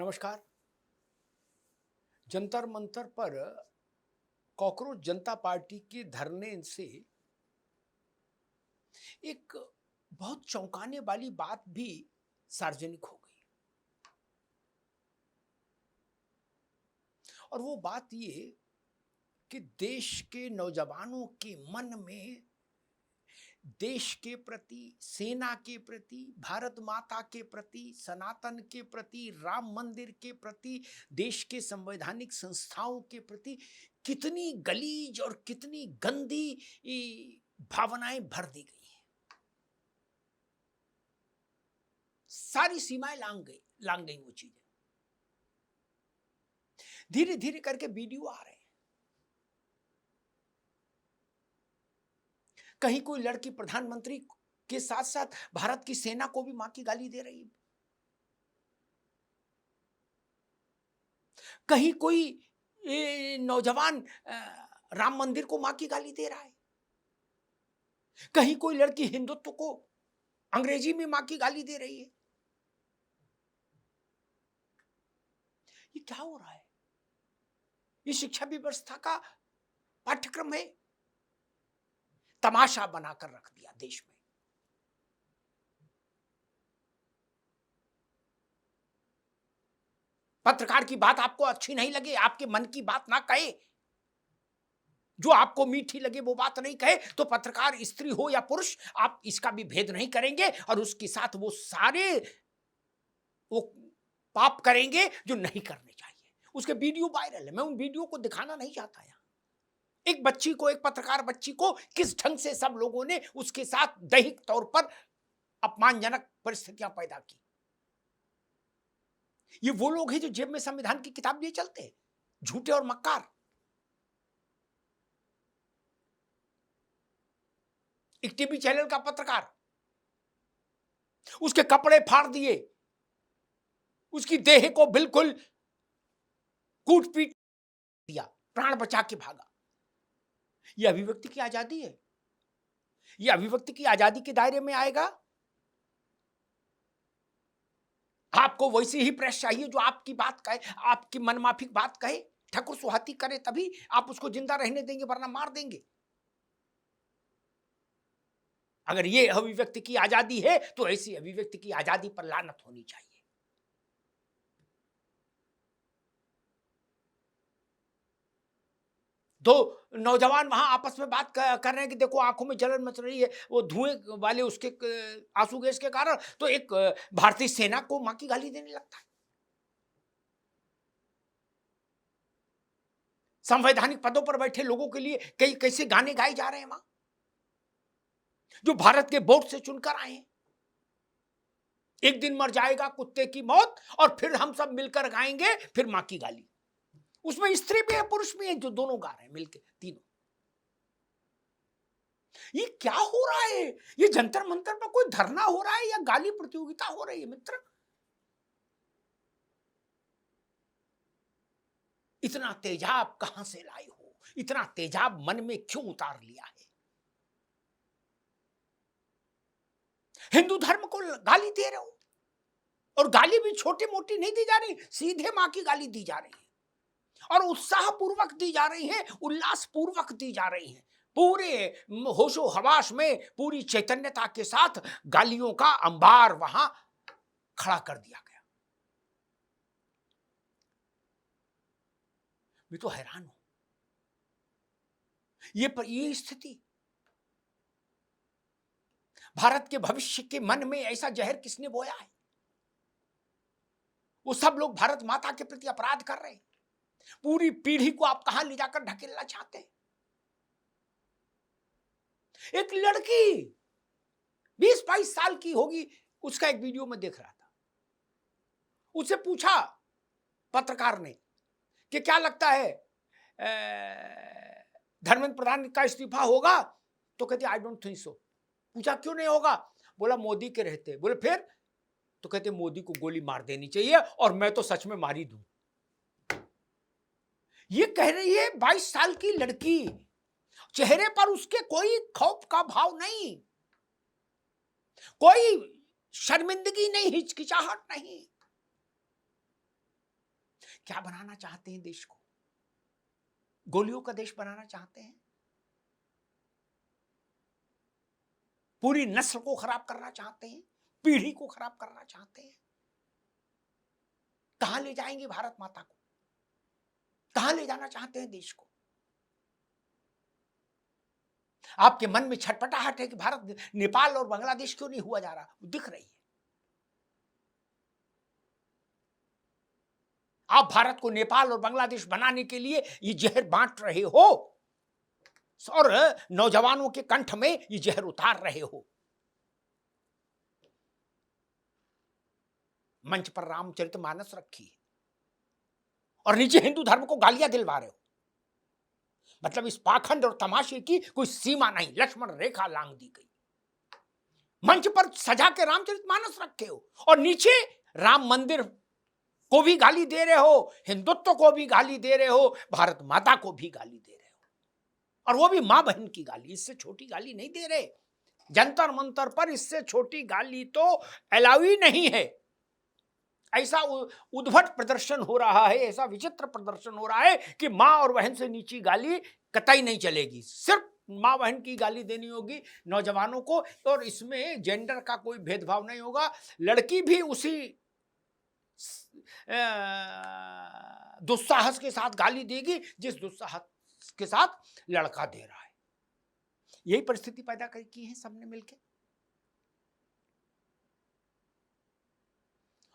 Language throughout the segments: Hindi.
नमस्कार। जंतर मंतर पर कॉकरोच जनता पार्टी के धरने से एक बहुत चौंकाने वाली बात भी सार्वजनिक हो गई। और वो बात ये कि देश के नौजवानों के मन में देश के प्रति, सेना के प्रति, भारत माता के प्रति, सनातन के प्रति, राम मंदिर के प्रति, देश के संवैधानिक संस्थाओं के प्रति कितनी गलीज और कितनी गंदी भावनाएं भर दी गई हैं। सारी सीमाएं लांग गई वो चीजें। धीरे धीरे करके वीडियो आ रहे हैं। कहीं कोई लड़की प्रधानमंत्री के साथ साथ भारत की सेना को भी मां की गाली दे रही है। कहीं कोई नौजवान राम मंदिर को मां की गाली दे रहा है। कहीं कोई लड़की हिंदुत्व को अंग्रेजी में मां की गाली दे रही है। ये क्या हो रहा है? ये शिक्षा व्यवस्था का पाठ्यक्रम है। तमाशा बनाकर रख दिया देश में। पत्रकार की बात आपको अच्छी नहीं लगे, आपके मन की बात ना कहे, जो आपको मीठी लगे वो बात नहीं कहे, तो पत्रकार स्त्री हो या पुरुष, आप इसका भी भेद नहीं करेंगे और उसके साथ वो सारे वो पाप करेंगे जो नहीं करने चाहिए। उसके वीडियो वायरल है। मैं उन वीडियो को दिखाना नहीं चाहता। यहां एक बच्ची को, एक पत्रकार बच्ची को किस ढंग से सब लोगों ने उसके साथ दैहिक तौर पर अपमानजनक परिस्थितियां पैदा की। ये वो लोग हैं जो जेब में संविधान की किताब लिए चलते हैं, झूठे और मक्कार। एक टीवी चैनल का पत्रकार, उसके कपड़े फाड़ दिए, उसकी देह को बिल्कुल कूट पीट दिया, प्राण बचा के भागा। यह अभिव्यक्ति की आजादी है। यह अभिव्यक्ति की आजादी के दायरे में आएगा। आपको वैसी ही प्रेस चाहिए जो आपकी बात कहे, आपकी मनमाफिक बात कहे, ठकुर सुहाती करे, तभी आप उसको जिंदा रहने देंगे, वरना मार देंगे। अगर ये अभिव्यक्ति की आजादी है तो ऐसी अभिव्यक्ति की आजादी पर लानत होनी चाहिए। दो नौजवान वहां आपस में बात कर रहे हैं कि देखो आंखों में जलन मच रही है, वो धुएं वाले उसके आंसू गैस के कारण, तो एक भारतीय सेना को मां की गाली देने लगता है। संवैधानिक पदों पर बैठे लोगों के लिए कई कैसे गाने गाए जा रहे हैं वहां, जो भारत के वोट से चुनकर आए हैं। एक दिन मर जाएगा कुत्ते की मौत और फिर हम सब मिलकर गाएंगे फिर मां की गाली। उसमें स्त्री भी है, पुरुष भी है, जो दोनों गा रहे हैं मिलकर, तीनों। ये क्या हो रहा है? ये जंतर मंतर पर कोई धरना हो रहा है या गाली प्रतियोगिता हो रही है मित्र? इतना तेजाब कहां से लाए हो? इतना तेजाब मन में क्यों उतार लिया है? हिंदू धर्म को गाली दे रहे हो, और गाली भी छोटी मोटी नहीं दी जा रही, सीधे मां की गाली दी जा रही है और उत्साह पूर्वक दी जा रही है, उल्लास पूर्वक दी जा रही है। पूरे होशो हवास में, पूरी चैतन्यता के साथ गालियों का अंबार वहां खड़ा कर दिया गया। मैं तो हैरान हूं। ये स्थिति, भारत के भविष्य के मन में ऐसा जहर किसने बोया है? वो सब लोग भारत माता के प्रति अपराध कर रहे हैं। पूरी पीढ़ी को आप कहां ले जाकर ढकेलना चाहते हैं? एक लड़की 20-22 साल की होगी, उसका एक वीडियो में देख रहा था। उससे पूछा पत्रकार ने कि क्या लगता है धर्मेंद्र प्रधान का इस्तीफा होगा? तो कहते आई डोंट थिंक सो। पूछा क्यों नहीं होगा? बोला मोदी के रहते। बोले फिर? तो कहते मोदी को गोली मार देनी चाहिए और मैं तो सच में मारी दूं। ये कह रही है 22 साल की लड़की, चेहरे पर उसके कोई खौफ का भाव नहीं, कोई शर्मिंदगी नहीं, हिचकिचाहट नहीं। क्या बनाना चाहते हैं देश को? गोलियों का देश बनाना चाहते हैं? पूरी नस्ल को खराब करना चाहते हैं? पीढ़ी को खराब करना चाहते हैं? कहां ले जाएंगे भारत माता को? कहां ले जाना चाहते हैं देश को? आपके मन में छटपटाहट है कि भारत, नेपाल और बांग्लादेश क्यों नहीं हुआ जा रहा? दिख रही है। आप भारत को नेपाल और बांग्लादेश बनाने के लिए ये जहर बांट रहे हो और नौजवानों के कंठ में ये जहर उतार रहे हो। मंच पर रामचरितमानस रखी है और नीचे हिंदू धर्म को गालियां दिलवा रहे हो। मतलब इस पाखंड और तमाशे की कोई सीमा नहीं, लक्ष्मण रेखा लांघ दी गई। मंच पर सजा के रामचरितमानस रखे हो और नीचे राम मंदिर को भी गाली दे रहे हो, हिंदुत्व को भी गाली दे रहे हो, भारत माता को भी गाली दे रहे हो, और वो भी मां बहन की गाली। इससे छोटी गाली नहीं दे रहे। जंतर मंतर पर इससे छोटी गाली तो अलाउ ही नहीं है। ऐसा उद्भट प्रदर्शन हो रहा है, ऐसा विचित्र प्रदर्शन हो रहा है कि मां और बहन से नीची गाली कतई नहीं चलेगी। सिर्फ मां बहन की गाली देनी होगी नौजवानों को, और इसमें जेंडर का कोई भेदभाव नहीं होगा। लड़की भी उसी दुस्साहस के साथ गाली देगी जिस दुस्साहस के साथ लड़का दे रहा है। यही परिस्थिति पैदा की है सबने मिलकर।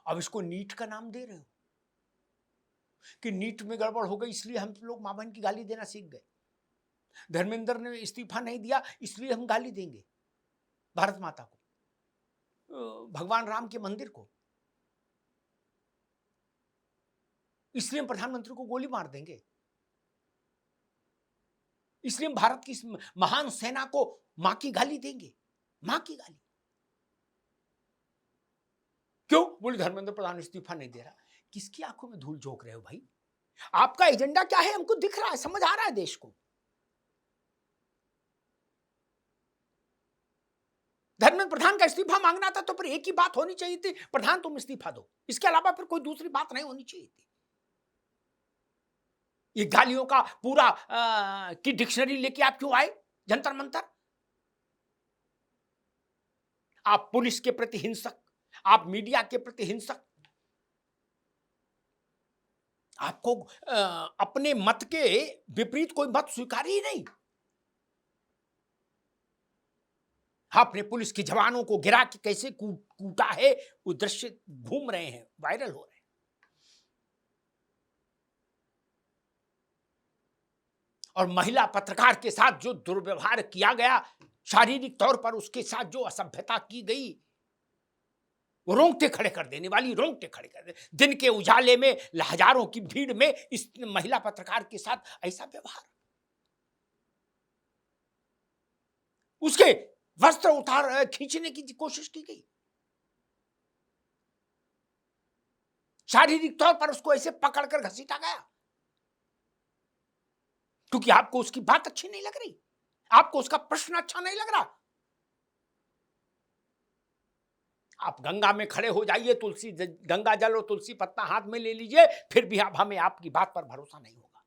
अब इसको नीट का नाम दे रहे हो कि नीट में गड़बड़ हो गई इसलिए हम लोग मां बहन की गाली देना सीख गए। धर्मेंद्र ने इस्तीफा नहीं दिया इसलिए हम गाली देंगे भारत माता को, भगवान राम के मंदिर को, इसलिए हम प्रधानमंत्री को गोली मार देंगे, इसलिए हम भारत की महान सेना को मां की गाली देंगे। मां की गाली क्यों? बोले धर्मेंद्र प्रधान इस्तीफा नहीं दे रहा। किसकी आंखों में धूल झोंक रहे हो भाई? आपका एजेंडा क्या है हमको दिख रहा है, समझ आ रहा है देश को। धर्मेंद्र प्रधान का इस्तीफा मांगना था तो फिर एक ही बात होनी चाहिए थी, प्रधान तुम इस्तीफा दो, इसके अलावा फिर कोई दूसरी बात नहीं होनी चाहिए थी। ये गालियों का पूरा की डिक्शनरी लेके आप क्यों आए जंतर मंतर? आप पुलिस के प्रति हिंसक, आप मीडिया के प्रति हिंसक, आपको अपने मत के विपरीत कोई मत स्वीकार ही नहीं। आपने पुलिस के जवानों को गिरा के कैसे कूटा है वो दृश्य घूम रहे हैं, वायरल हो रहे हैं। और महिला पत्रकार के साथ जो दुर्व्यवहार किया गया, शारीरिक तौर पर उसके साथ जो असभ्यता की गई, वो रोंगटे खड़े कर देने वाली, रोंगटे खड़े कर दे। दिन के उजाले में हजारों की भीड़ में इस महिला पत्रकार के साथ ऐसा व्यवहार, उसके वस्त्र उतार खींचने की कोशिश की गई, शारीरिक तौर पर उसको ऐसे पकड़कर घसीटा गया क्योंकि आपको उसकी बात अच्छी नहीं लग रही, आपको उसका प्रश्न अच्छा नहीं लग रहा। आप गंगा में खड़े हो जाइए, तुलसी गंगा जल और तुलसी पत्ता हाथ में ले लीजिए, फिर भी आप हमें आपकी बात पर भरोसा नहीं होगा।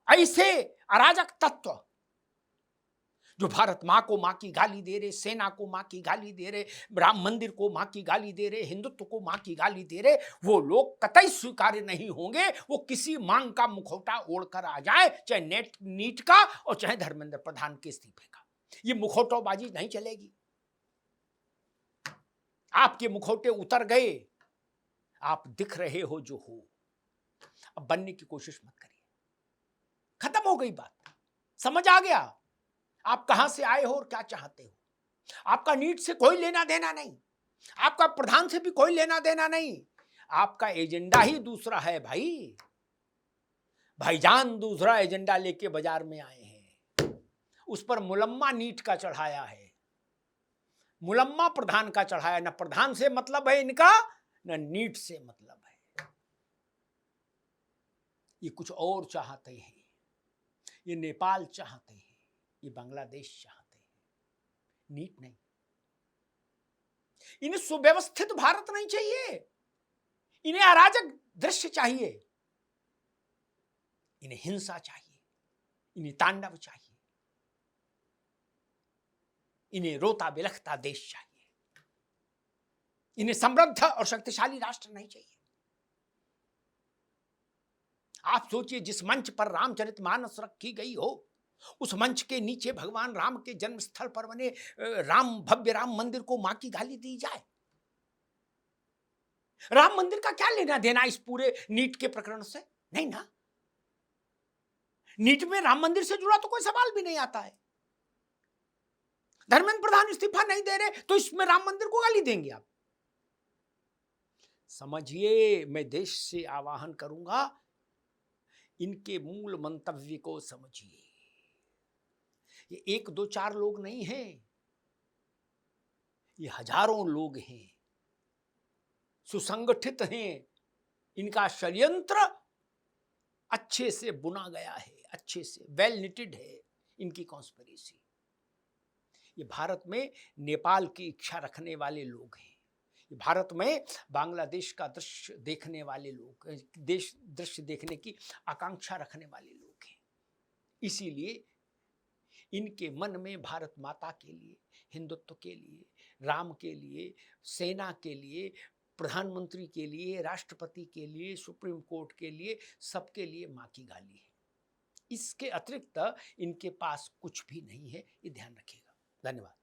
ऐसे अराजक तत्व जो भारत मां को मां की गाली दे रहे, सेना को मां की गाली दे रहे, राम मंदिर को मां की गाली दे रहे, हिंदुत्व को मां की गाली दे रहे, वो लोग कतई स्वीकार्य नहीं होंगे। वो किसी मांग का मुखौटा ओढ़कर आ जाए, चाहे नीट का और चाहे धर्मेंद्र प्रधान के इस्तीफे का। ये मुखौटाबाजी नहीं चलेगी। आपके मुखौटे उतर गए, आप दिख रहे हो जो हो, अब बनने की कोशिश मत करिए। खत्म हो गई बात, समझ आ गया आप कहां से आए हो और क्या चाहते हो। आपका नीट से कोई लेना देना नहीं, आपका प्रधान से भी कोई लेना देना नहीं। आपका एजेंडा ही दूसरा है भाई। भाईजान दूसरा एजेंडा लेके बाजार में आए हैं, उस पर मुलम्मा नीट का चढ़ाया है, मुलम्मा प्रधान का चढ़ाया। ना प्रधान से मतलब है इनका, ना नीट से मतलब है। ये कुछ और चाहते हैं, ये नेपाल चाहते हैं, ये बांग्लादेश चाहते हैं, नीट नहीं। इन्हें सुव्यवस्थित भारत नहीं चाहिए, इन्हें अराजक दृश्य चाहिए, इन्हें हिंसा चाहिए, इन्हें तांडव चाहिए, इन्हें रोता बिलखता देश चाहिए, इन्हें समृद्ध और शक्तिशाली राष्ट्र नहीं चाहिए। आप सोचिए, जिस मंच पर रामचरितमानस रखी गई हो, उस मंच के नीचे भगवान राम के जन्म स्थल पर बने भव्य राम मंदिर को मां की गाली दी जाए। राम मंदिर का क्या लेना देना इस पूरे नीट के प्रकरण से? नहीं ना। नीट में राम मंदिर से जुड़ा तो कोई सवाल भी नहीं आता है। धर्मेंद्र प्रधान इस्तीफा नहीं दे रहे तो इसमें राम मंदिर को गाली देंगे आप? समझिए, मैं देश से आह्वान करूंगा, इनके मूल मंतव्य को समझिए। ये 1 2 4 लोग नहीं हैं, ये हजारों लोग हैं, सुसंगठित हैं। इनका षड्यंत्र अच्छे से बुना गया है, अच्छे से वेल निटेड है इनकी कॉन्स्पिरेसी। ये भारत में नेपाल की इच्छा रखने वाले लोग हैं, ये भारत में बांग्लादेश का दृश्य देखने वाले लोग, दृश्य देखने की आकांक्षा रखने वाले लोग हैं। इसीलिए इनके मन में भारत माता के लिए, हिंदुत्व के लिए, राम के लिए, सेना के लिए, प्रधानमंत्री के लिए, राष्ट्रपति के लिए, सुप्रीम कोर्ट के लिए, सबके लिए मां की गाली है। इसके अतिरिक्त इनके पास कुछ भी नहीं है, ये ध्यान रखिएगा। धन्यवाद।